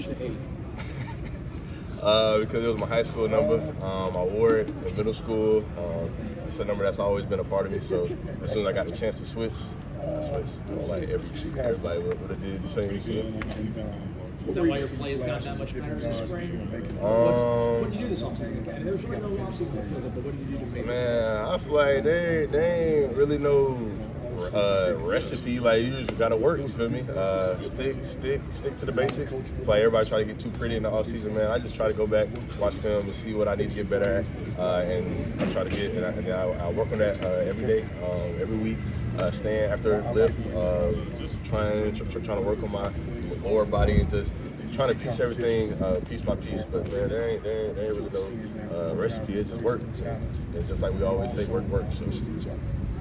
the 8? Because it was my high school number. I wore it in middle school. It's a number that's always been a part of me. So as soon as I got the chance to switch, I switched. Like everybody would have did the same. You see. Is that why your play has gotten that much better in the spring? What did you do this offseason? There's really no offseason that feels like, but what did you do to make Man, I feel like they ain't really no recipe. Like, you just gotta work, you feel me? Stick to the basics. Like, everybody try to get too pretty in the off season, man. I just try to go back, watch film, and see what I need to get better at, and I try to get, and I work on that every day, every week. Staying after lift, trying to work on my lower body and just trying to piece everything piece by piece. But man, there ain't really no recipe. It's just work. It's just like we always say, work. So.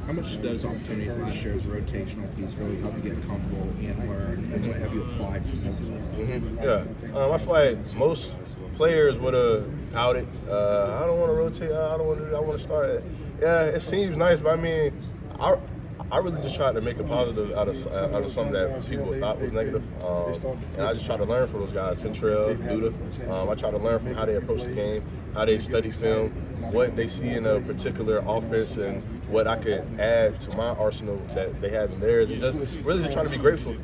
How much does opportunities last year's rotational piece really help you get comfortable and learn? And what have you applied for these things? Yeah, I feel like most players would have pouted. I don't want to rotate. I don't want to do that. I want to start. Yeah, it seems nice, but I mean, I really just tried to make a positive out of something that people thought was negative. And I just try to learn from those guys, Fintrell, Duda. I try to learn from how they approach the game, how they study film, what they see in a particular offense, and what I could add to my arsenal that they have in theirs. And just really just trying to be grateful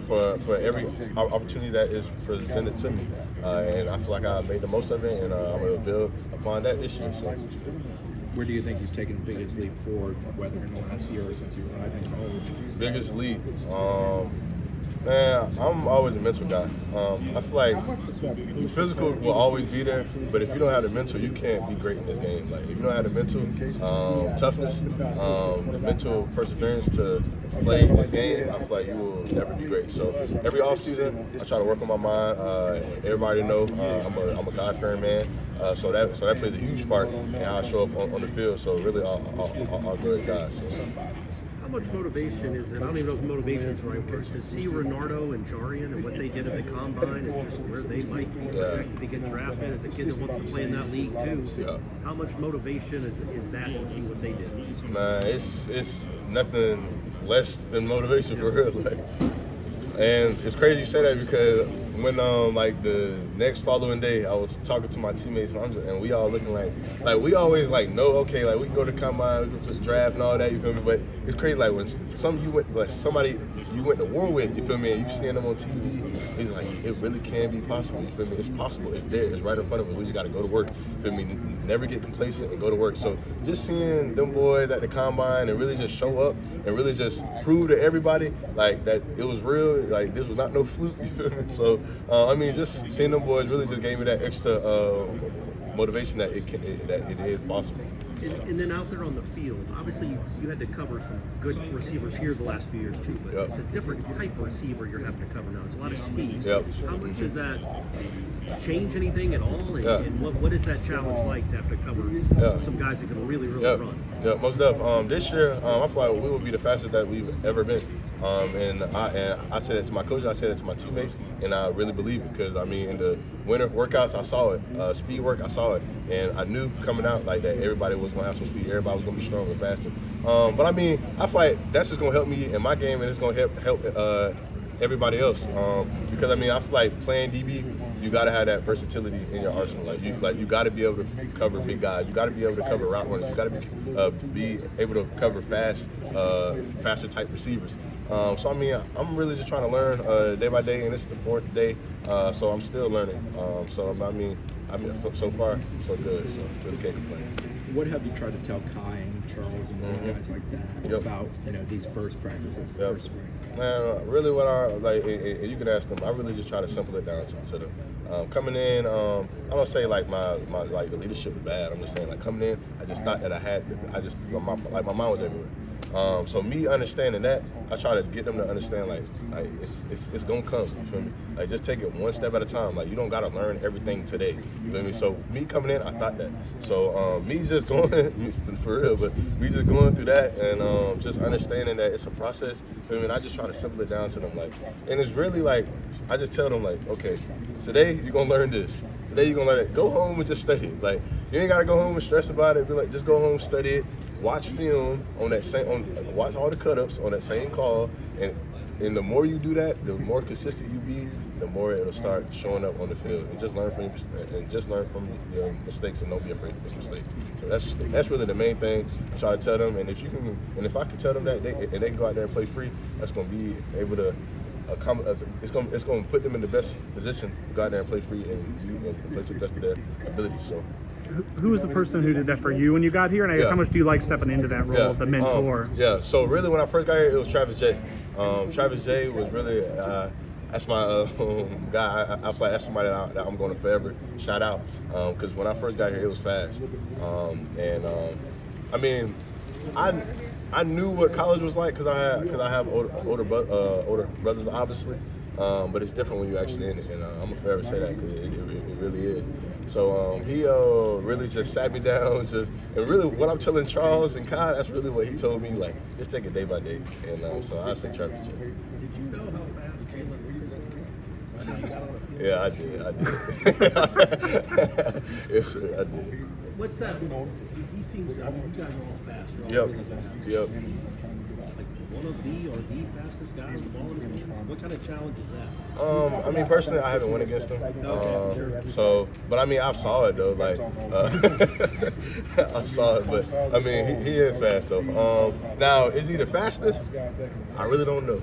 for every opportunity that is presented to me. And I feel like I made the most of it, and I'm going to build upon that this year. So. Where do you think he's taken the biggest leap forward, whether in the last year or since you arrived in college? Biggest leap? Man, I'm always a mental guy. I feel like the physical will always be there, but if you don't have the mental, you can't be great in this game. Like, if you don't have the mental toughness, mental perseverance to play this game, I feel like you will never be great. So every offseason, I try to work on my mind. Everybody know I'm a God-fearing man, so that plays a huge part in how I show up on the field. So really, all good guys. So. How much motivation is it? I don't even know if motivation is the right word. To see Renardo and Jarian and what they did at the combine and just where they might be projected to get drafted as a kid that wants to play in that league too. Yeah. How much motivation is that to see what they did? Man, it's nothing less than motivation for real. Like, and it's crazy you say that because when like the next following day, I was talking to my teammates and we all looking like we always like know, okay, like we can go to combine, we can just draft and all that, you feel me? But it's crazy like when somebody you went to war with, you feel me, and you seeing them on TV, it's like it really can be possible, you feel me? It's possible, it's there, it's right in front of us. We just got to go to work, you feel me? Never get complacent and go to work. So just seeing them boys at the combine and really just show up and really just prove to everybody like that it was real, like this was not no fluke, you feel me? So I mean, just seeing them boys really just gave me that extra motivation that it is possible. And then out there on the field, obviously you had to cover some good receivers here the last few years too, but it's a different type of receiver you're having to cover now. It's a lot of speed. How much does that change anything at all? And what is that challenge like to have to cover some guys that can really run? Yeah, most definitely. This year, I feel like we will be the fastest that we've ever been. And I said it to my coach, I said it to my teammates, and I really believe it because, I mean, in the winter workouts, I saw it. Speed work, I saw it. And I knew coming out like that everybody was going to have some speed. Everybody was going to be stronger and faster. But, I mean, I feel like that's just going to help me in my game, and it's going to help everybody else. Because, I mean, I feel like playing DB, you got to have that versatility in your arsenal. Like you got to be able to cover big guys. You got to be able to cover route runners. You got to be able to cover faster type receivers. So I mean, I'm really just trying to learn day by day, and this is the 4th day. So I'm still learning. So I mean, so far so good. So really can't complain. What have you tried to tell Kai and Charles and guys like that about these first practices, first spring? Man, really what and you can ask them, I really just try to simple it down to them. Coming in, I don't say like my the leadership is bad. I'm just saying like coming in, I just thought that my mind was everywhere. So me understanding that, I try to get them to understand like it's gonna come. You feel me? Like just take it one step at a time. Like you don't gotta learn everything today. You feel me? So me coming in, I thought that. So me just going for real, but me just going through that and just understanding that it's a process. You feel me? And I just try to simple it down to them like, and it's really like I just tell them like, okay, today you're gonna learn this. Today you're gonna learn it. Go home and just study it. Like you ain't gotta go home and stress about it. Be like, just go home, study it. Watch film on that watch all the cut-ups on that same call, and the more you do that, the more consistent you be, the more it'll start showing up on the field. And just learn from your mistakes and don't be afraid to make mistakes. So that's really the main thing I try to tell them. And if I can tell them that they can go out there and play free, that's going to be able to. It's going to put them in the best position to go out there and play free and play to the best of their ability. So. Who was the person who did that for you when you got here, and I guess how much do you like stepping into that role of the mentor? So really when I first got here, it was Travis J. Travis J was really that's my guy. I feel like that's somebody that I'm going to forever shout out because when I first got here, it was fast, I mean, I knew what college was like because I have older brothers, obviously, but it's different when you actually in it, and I'm gonna forever say that because it really is. So he really just sat me down, and really what I'm telling Charles and Kai, that's really what he told me, like just take it day by day, and so I say Travis J. Did you know how fast Jalen was? Yeah, I did. Yes, sir, I did. What's that? He seems. I mean, you guys are all fast. Yep. Like one of the fastest guys with the ball in his hands. What kind of challenge is that? I mean, personally, I haven't won against him. So, but I mean, I saw it though. Like, I saw it, but I mean, he is fast though. Now, is he the fastest? I really don't know.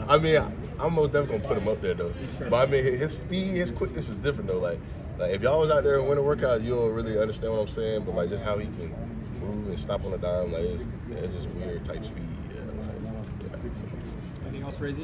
I mean, I'm most definitely gonna put him up there though. But I mean, his speed, his quickness is different though. Like if y'all was out there and win a workout, you'll really understand what I'm saying. But like, just how he can move and stop on a dime, like it's just weird type speed. Yeah, Anything else for AZ?